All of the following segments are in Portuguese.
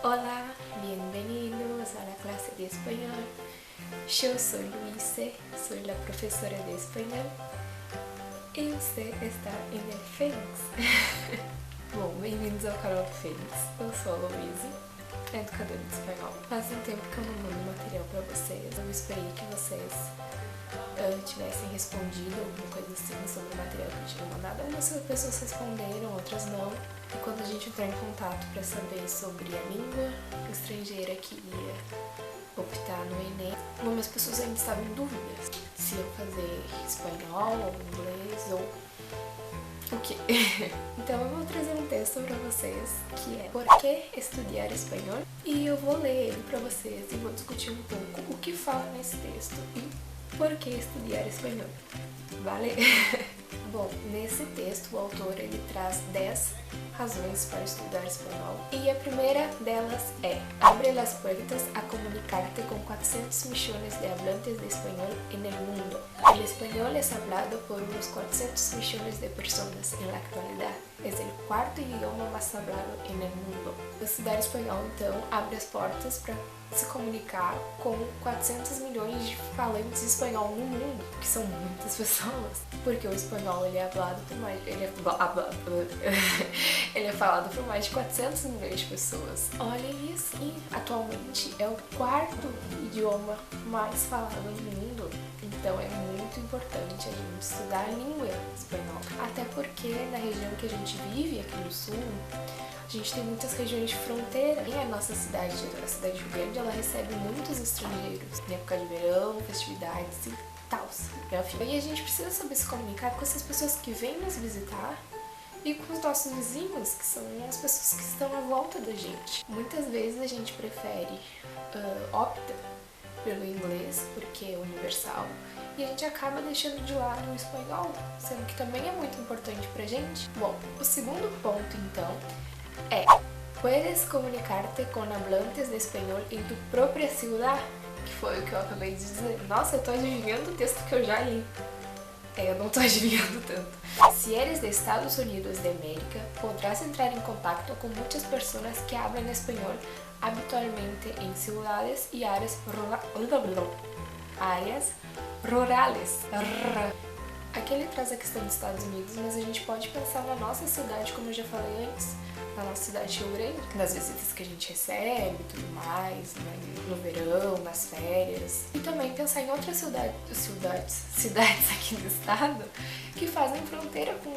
Hola, bienvenidos a la clase de español. Yo soy Luise, soy la profesora de español e você está em El Fênix. Bom, bem-vindos ao canal do Fênix. Eu sou a Luise, educadora de espanhol. Faz um tempo que eu não mando material para vocês. Eu esperei que vocês tivessem respondido alguma coisa assim sobre o material que eu tinha mandado. Algumas pessoas responderam, outras não. E quando a gente entrar em contato para saber sobre a língua estrangeira que ia optar no Enem, algumas pessoas ainda estavam em dúvidas se eu fazer espanhol ou inglês ou o quê. Então eu vou trazer um texto para vocês que é Por que estudar espanhol? E eu vou ler ele para vocês e vou discutir um pouco o que fala nesse texto e por que estudar espanhol. Vale? Bom, nesse texto o autor ele traz 10 razões para estudar espanhol e a primeira delas é: abre las puertas a comunicarte con 400 millones de hablantes de español en el mundo. El español es hablado por unos 400 millones de personas en la actualidad. Es el cuarto idioma más hablado en el mundo. Estudar espanhol, então, abre as portas para se comunicar com 400 milhões de falantes de espanhol no mundo, que são muitas pessoas, porque o espanhol ele é falado por mais ele é falado por mais de 400 milhões de pessoas. Olhem isso, e atualmente é o quarto idioma mais falado no mundo. Então é muito importante a gente estudar a língua espanhola, até porque na região que a gente vive aqui no sul, a gente tem muitas regiões de fronteira. E a nossa cidade, a cidade de Rio Grande, ela recebe muitos estrangeiros em época de verão, festividades e tal. E a gente precisa saber se comunicar com essas pessoas que vêm nos visitar e com os nossos vizinhos, que são as pessoas que estão à volta da gente. Muitas vezes a gente prefere, opta pelo inglês, porque é universal, e a gente acaba deixando de lado o espanhol, sendo que também é muito importante pra gente. Bom, o segundo ponto, então, é: puedes comunicarte con hablantes de español en tu propia ciudad, que foi o que eu acabei de dizer. Nossa, eu tô adivinhando o texto que eu já li. Eu não tô adivinhando tanto. Si eres de Estados Unidos de América, podrás entrar en contacto con muchas personas que hablan español habitualmente en ciudades y áreas rurales. Aqui ele traz a questão dos Estados Unidos, mas a gente pode pensar na nossa cidade, como eu já falei antes, na nossa cidade de Rio Grande, nas visitas que a gente recebe e tudo mais, né, no verão, nas férias. E também pensar em outras cidades aqui do estado que fazem fronteira com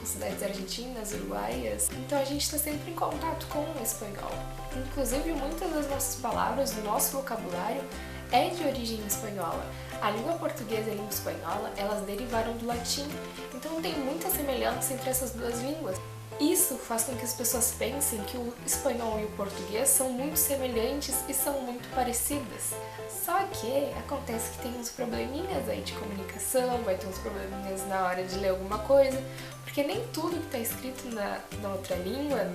cidades argentinas, uruguaias. Então a gente está sempre em contato com o espanhol. Inclusive, muitas das nossas palavras, do nosso vocabulário, é de origem espanhola. A língua portuguesa e a língua espanhola, elas derivaram do latim, então tem muita semelhança entre essas duas línguas. Isso faz com que as pessoas pensem que o espanhol e o português são muito semelhantes e são muito parecidas. Só que acontece que tem uns probleminhas aí de comunicação, vai ter uns probleminhas na hora de ler alguma coisa, porque nem tudo que está escrito na outra língua,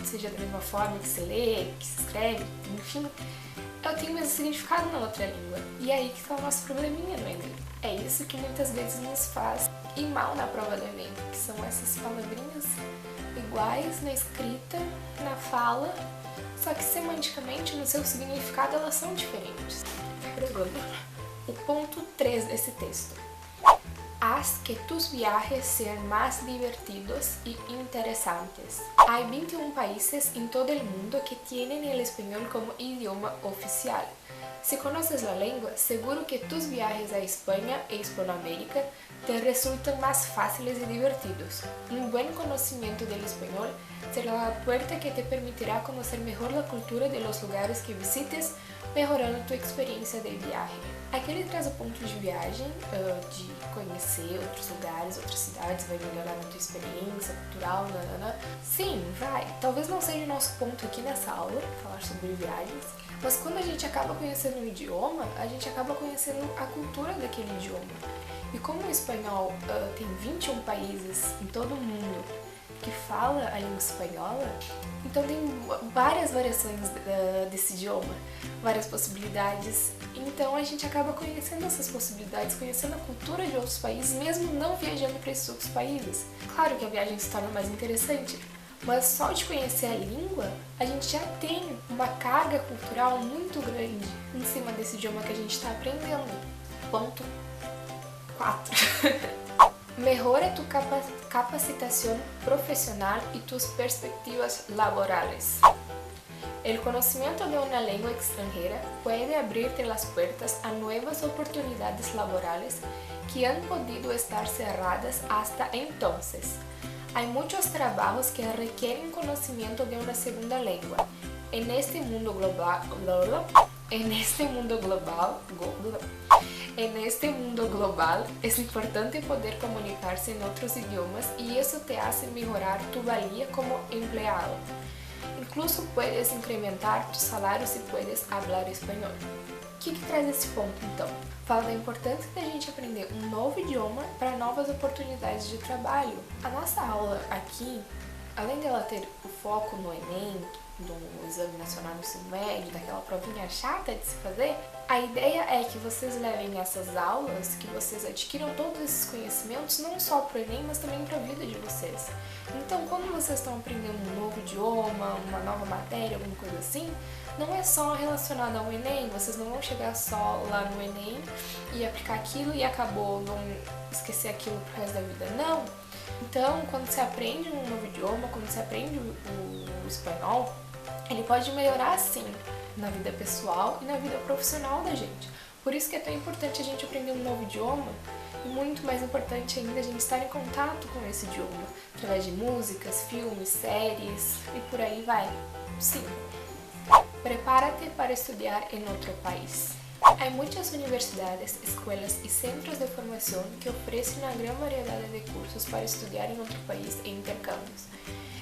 seja da mesma forma que se lê, que se escreve, enfim, eu tenho o mesmo significado na outra língua. E é aí que está o nosso probleminha no Enem. É isso que muitas vezes nos faz ir mal na prova do Enem, que são essas palavrinhas iguais na escrita, na fala, só que semanticamente no seu significado elas são diferentes. O ponto 3 desse texto: haz que tus viajes sean más divertidos y interesantes. Hay 21 países en todo el mundo que tienen el español como idioma oficial. Si conoces la lengua, seguro que tus viajes a España e Hispanoamérica te resultan más fáciles y divertidos. Un buen conocimiento del español será la puerta que te permitirá conocer mejor la cultura de los lugares que visites, mejorando tu experiencia de viaje. Aqui ele traz o ponto de viagem, de conhecer outros lugares, outras cidades, vai melhorar na tua experiência cultural, nanana. Sim, vai. Talvez não seja o nosso ponto aqui nessa aula, falar sobre viagens, mas quando a gente acaba conhecendo um idioma, a gente acaba conhecendo a cultura daquele idioma. E como o espanhol tem 21 países em todo o mundo que fala a língua espanhola, então tem várias variações desse idioma, várias possibilidades. Então a gente acaba conhecendo essas possibilidades, conhecendo a cultura de outros países, mesmo não viajando para esses outros países. Claro que a viagem se torna mais interessante, Mas só de conhecer a língua, a gente já tem uma carga cultural muito grande em cima desse idioma que a gente está aprendendo. Ponto 4. Mejora tu capacitación profesional y tus perspectivas laborales. El conocimiento de una lengua extranjera puede abrirte las puertas a nuevas oportunidades laborales que han podido estar cerradas hasta entonces. Hay muchos trabajos que requieren conocimiento de una segunda lengua. En este mundo global, es importante poder comunicarse en otros idiomas y eso te hace mejorar tu valía como empleado. Incluso puedes incrementar tu salário se puedes hablar espanhol. O que traz esse ponto, então? Fala da importância da gente aprender um novo idioma para novas oportunidades de trabalho. A nossa aula aqui, além dela ter o foco no Enem, do Exame Nacional do Ensino Médio, daquela provinha chata de se fazer, a ideia é que vocês levem essas aulas, que vocês adquiram todos esses conhecimentos, não só para o Enem, mas também para a vida de vocês. Então, quando vocês estão aprendendo um novo idioma, uma nova matéria, alguma coisa assim, não é só relacionado ao Enem, vocês não vão chegar só lá no Enem e aplicar aquilo e acabou, vão esquecer aquilo pro resto da vida, não. Então, quando você aprende um novo idioma, quando você aprende o espanhol, ele pode melhorar sim na vida pessoal e na vida profissional da gente. Por isso que é tão importante a gente aprender um novo idioma e muito mais importante ainda a gente estar em contato com esse idioma, através de músicas, filmes, séries e por aí vai. 5. Prepárate para estudiar en otro país. Hay muchas universidades, escuelas y centros de formación que ofrecen una gran variedad de cursos para estudiar en otro país e intercambios.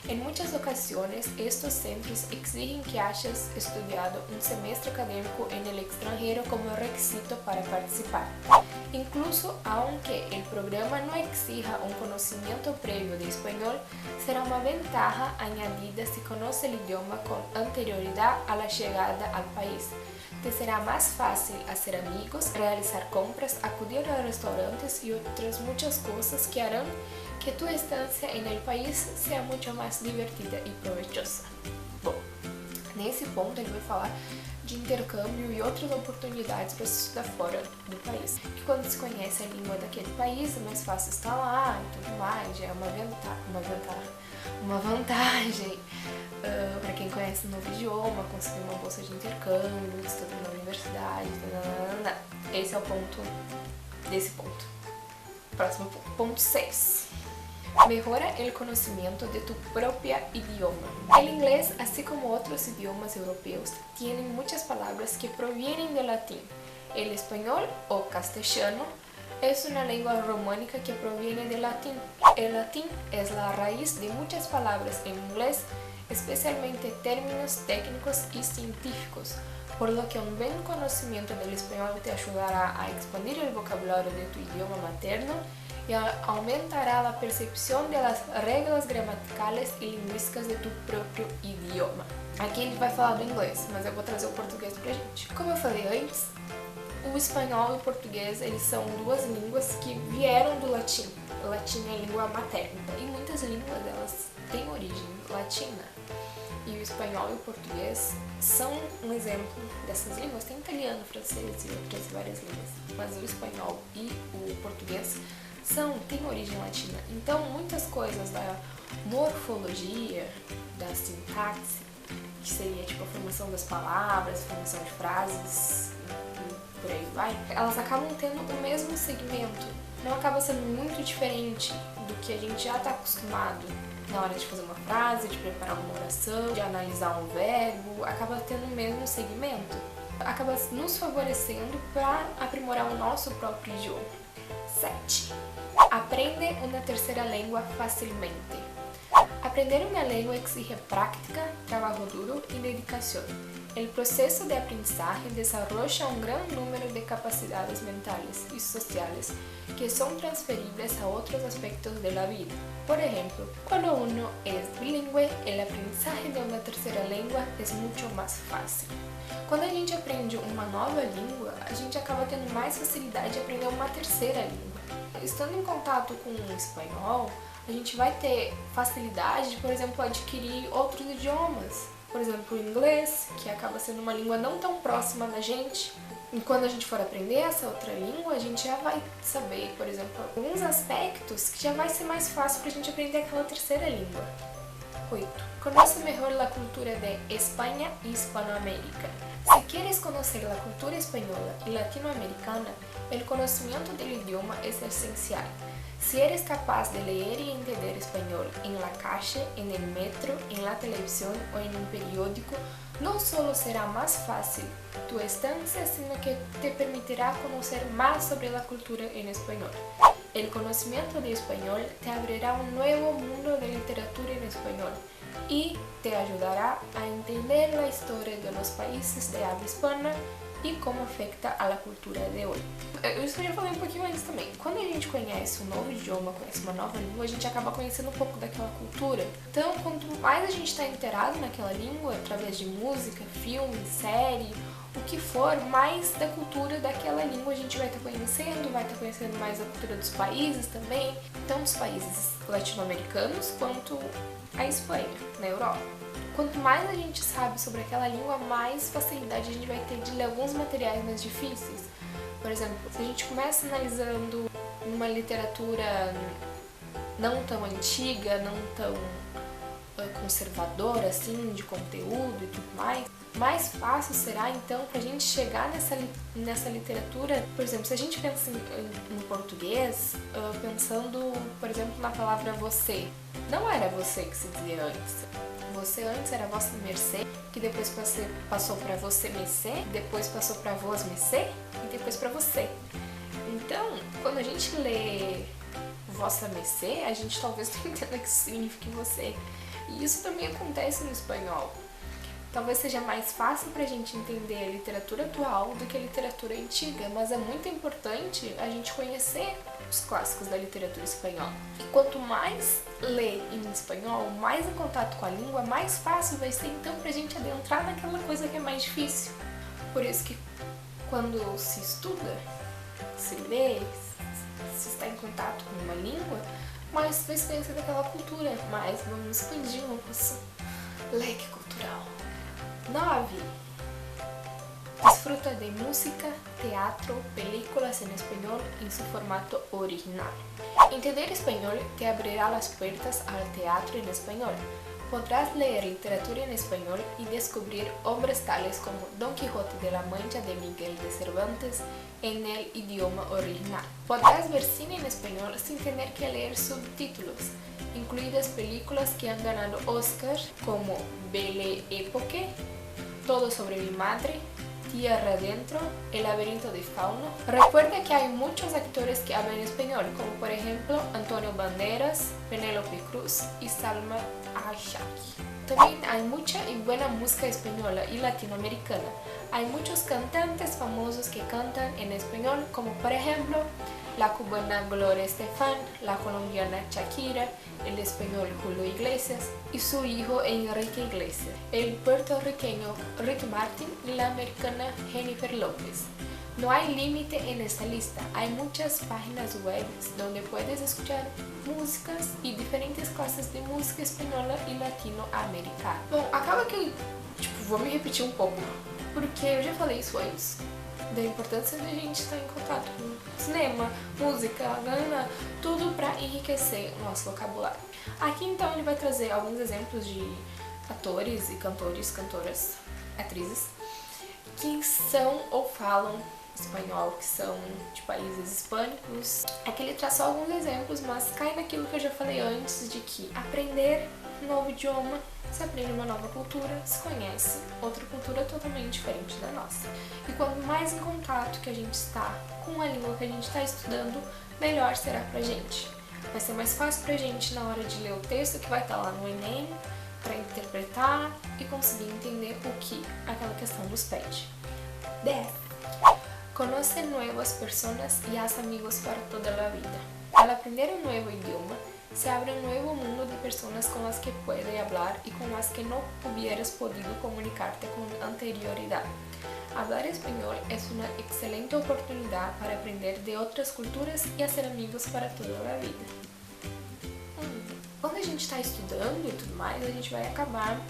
En muchas ocasiones, estos centros exigen que hayas estudiado un semestre académico en el extranjero como requisito para participar. Incluso aunque el programa no exija un conocimiento previo de español, será una ventaja añadida si conoce el idioma con anterioridad a la llegada al país. Te será más fácil hacer amigos, realizar compras, acudir a restaurantes y otras muchas cosas que harán que tu estancia en el país sea mucho más divertida e provechosa. Bom, nesse ponto ele vai falar de intercâmbio e outras oportunidades para se estudar fora do país. Que quando se conhece a língua daquele país é mais fácil estar lá e tudo mais, já é uma vantagem para quem conhece um novo idioma, conseguir uma bolsa de intercâmbio, estudar na universidade, Esse é o ponto desse ponto. Próximo ponto 6. Mejora el conocimiento de tu propio idioma. El inglés, así como otros idiomas europeos, tienen muchas palabras que provienen del latín. El español o castellano es una lengua románica que proviene del latín. El latín es la raíz de muchas palabras en inglés, especialmente términos técnicos y científicos, por lo que un buen conocimiento del español te ayudará a expandir el vocabulario de tu idioma materno y aumentará la percepción de las regras gramaticales e lingüísticas de tu próprio idioma. Aqui ele vai falar do inglês, mas eu vou trazer o português pra gente. Como eu falei antes, o espanhol e o português eles são duas línguas que vieram do latim. O latim é a língua materna e muitas línguas elas têm origem latina. E o espanhol e o português são um exemplo dessas línguas. Tem italiano, francês e outras várias línguas, mas o espanhol e o português têm origem latina. Então, muitas coisas da morfologia, da sintaxe, que seria tipo a formação das palavras, a formação de frases e por aí vai, elas acabam tendo o mesmo segmento. Não acaba sendo muito diferente do que a gente já está acostumado na hora de fazer uma frase, de preparar uma oração, de analisar um verbo, acaba tendo o mesmo segmento. Acaba nos favorecendo para aprimorar o nosso próprio idioma. 7. Aprende una tercera lengua fácilmente. Aprender una lengua exige práctica, trabajo duro y dedicación. El proceso de aprendizaje desarrolla un gran número de capacidades mentales y sociales que son transferibles a otros aspectos de la vida. Por ejemplo, cuando uno es bilingüe, el aprendizaje de una tercera lengua es mucho más fácil. Quando a gente aprende uma nova língua, a gente acaba tendo mais facilidade de aprender uma terceira língua. Estando em contato com o espanhol, a gente vai ter facilidade de, por exemplo, adquirir outros idiomas. Por exemplo, o inglês, que acaba sendo uma língua não tão próxima da gente. E quando a gente for aprender essa outra língua, a gente já vai saber, por exemplo, alguns aspectos que já vai ser mais fácil para a gente aprender aquela terceira língua. 8. Conoce mejor la cultura de España y Hispanoamérica. Si quieres conocer la cultura española y latinoamericana, el conocimiento del idioma es esencial. Si eres capaz de leer y entender español en la calle, en el metro, en la televisión o en un periódico, no solo será más fácil tu estancia, sino que te permitirá conocer más sobre la cultura en español. El conocimiento de español te abrirá un nuevo mundo de literatura en español y te ayudará a entender la historia de los países de habla hispana e como afeta a la cultura de hoje. Isso eu já falei um pouquinho antes também. Quando a gente conhece um novo idioma, conhece uma nova língua, a gente acaba conhecendo um pouco daquela cultura. Então, quanto mais a gente está inteirado naquela língua, através de música, filme, série, o que for, mais da cultura daquela língua a gente vai estar conhecendo mais a cultura dos países também, tanto os países latino-americanos quanto a Espanha, na Europa. Quanto mais a gente sabe sobre aquela língua, mais facilidade a gente vai ter de ler alguns materiais mais difíceis. Por exemplo, se a gente começa analisando uma literatura não tão antiga, não tão conservadora, assim, de conteúdo e tudo mais fácil será, então, pra gente chegar nessa literatura. Por exemplo, se a gente pensa no português, pensando, por exemplo, na palavra você. Não era você que se dizia antes. Você antes era vossa mercê, que depois passou para você mercê, depois passou para vós mercê e depois para você. Então, quando a gente lê vossa mercê, a gente talvez não entenda que isso significa você. E isso também acontece no espanhol. Talvez seja mais fácil pra gente entender a literatura atual do que a literatura antiga, mas é muito importante a gente conhecer os clássicos da literatura espanhola. E quanto mais lê em espanhol, mais em contato com a língua, mais fácil vai ser então pra gente adentrar naquela coisa que é mais difícil. Por isso que quando se estuda, se lê, se está em contato com uma língua, mais vai se conhecer daquela cultura, mais vamos expandir o nosso leque cultural. 9. Disfruta de música, teatro, películas en español en su formato original. Entender español te abrirá las puertas al teatro en español. Podrás leer literatura en español y descubrir obras tales como Don Quijote de la Mancha de Miguel de Cervantes en el idioma original. Podrás ver cine en español sin tener que leer subtítulos, incluidas películas que han ganado Oscar como Belle Époque, Todo sobre mi madre, Tierra Adentro, El laberinto de Fauno. Recuerda que hay muchos actores que hablan español, como por ejemplo Antonio Banderas, Penélope Cruz y Salma Hayek. También hay mucha y buena música española y latinoamericana. Hay muchos cantantes famosos que cantan en español, como por ejemplo la cubana Gloria Estefan, la colombiana Shakira, el español Julio Iglesias y su hijo Enrique Iglesias, el puertorriqueño Ricky Martin y la americana Jennifer López. No hay límite en esta lista, hay muchas páginas web donde puedes escuchar músicas y diferentes clases de música espanhola e latino-americana. Bom, acaba que eu vou me repetir um pouco, porque eu já falei isso antes, da importância de a gente estar em contato com cinema, música, tudo para enriquecer o nosso vocabulário. Aqui então ele vai trazer alguns exemplos de atores e cantoras, atrizes, que são ou falam espanhol, que são de países hispânicos. Aqui ele traz só alguns exemplos, mas cai naquilo que eu já falei antes, de que aprender um novo idioma, se aprende uma nova cultura, se conhece outra cultura totalmente diferente da nossa. E quanto mais em contato que a gente está com a língua que a gente está estudando, melhor será pra gente. Vai ser mais fácil pra gente na hora de ler o texto que vai estar lá no Enem, para interpretar e conseguir entender o que aquela questão nos pede. 10. Conoce nuevas personas y haz amigos para toda la vida. Al aprender un nuevo idioma, se abre un nuevo mundo de personas con las que puedes hablar y con las que no hubieras podido comunicarte con anterioridad. Hablar español es una excelente oportunidad para aprender de otras culturas y hacer amigos para toda la vida. gente tá estudando e tudo mais, a gente vai acabar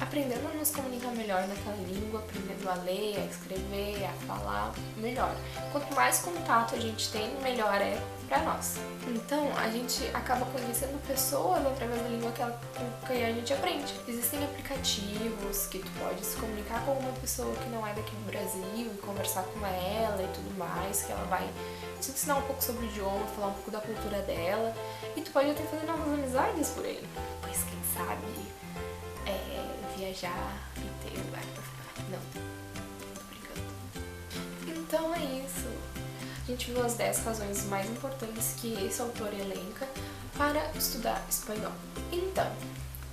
aprendendo a nos comunicar melhor naquela língua, aprendendo a ler, a escrever, a falar melhor. Quanto mais contato a gente tem, melhor é pra nós. Então, a gente acaba conhecendo pessoas através da língua que a gente aprende. Existem aplicativos que tu pode se comunicar com uma pessoa que não é daqui do Brasil e conversar com ela e tudo mais, que ela vai te ensinar um pouco sobre o idioma, falar um pouco da cultura dela, e tu pode até fazer novas amizades por aí. Pois quem sabe viajar e ter lugar pra ficar. Não, tô brincando. Então é isso. A gente viu as 10 razões mais importantes que esse autor elenca para estudar espanhol. Então,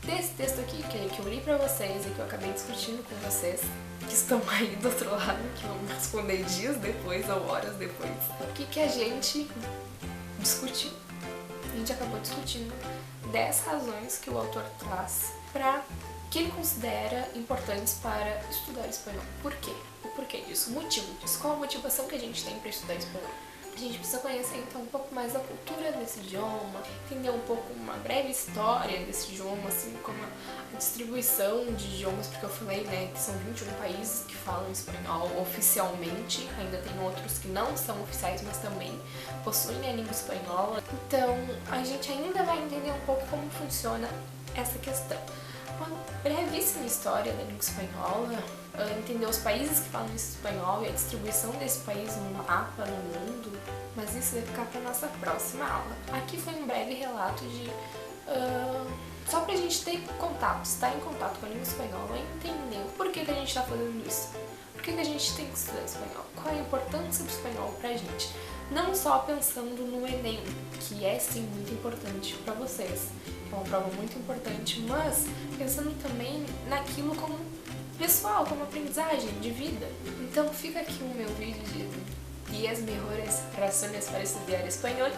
desse texto aqui que eu li pra vocês e que eu acabei discutindo com vocês, que estão aí do outro lado, que vão me responder dias depois ou horas depois, o que a gente discutiu? A gente acabou discutindo 10 razões que o autor traz para que ele considera importantes para estudar espanhol. Por quê? O porquê disso? O motivo disso? Qual a motivação que a gente tem para estudar espanhol? A gente precisa conhecer então um pouco mais da cultura desse idioma, entender um pouco uma breve história desse idioma, assim como a distribuição de idiomas, porque eu falei, né, que são 21 países que falam espanhol oficialmente, ainda tem outros que não são oficiais, mas também possuem a língua espanhola. Então, a gente ainda vai entender um pouco como funciona essa questão. Uma brevíssima história da língua espanhola, entender os países que falam espanhol e a distribuição desse país no mapa, no mundo, mas isso vai ficar para nossa próxima aula. Aqui foi um breve relato de só pra gente ter contato, estar em contato com a língua espanhola e entender por que a gente está fazendo isso. Por que a gente tem que estudar espanhol? Qual a importância do espanhol pra gente? Não só pensando no Enem, que é sim muito importante para vocês, é uma prova muito importante, mas pensando também naquilo como pessoal, como aprendizagem de vida. Então fica aqui o meu vídeo de 10 mejores razones para estudiar espanhol.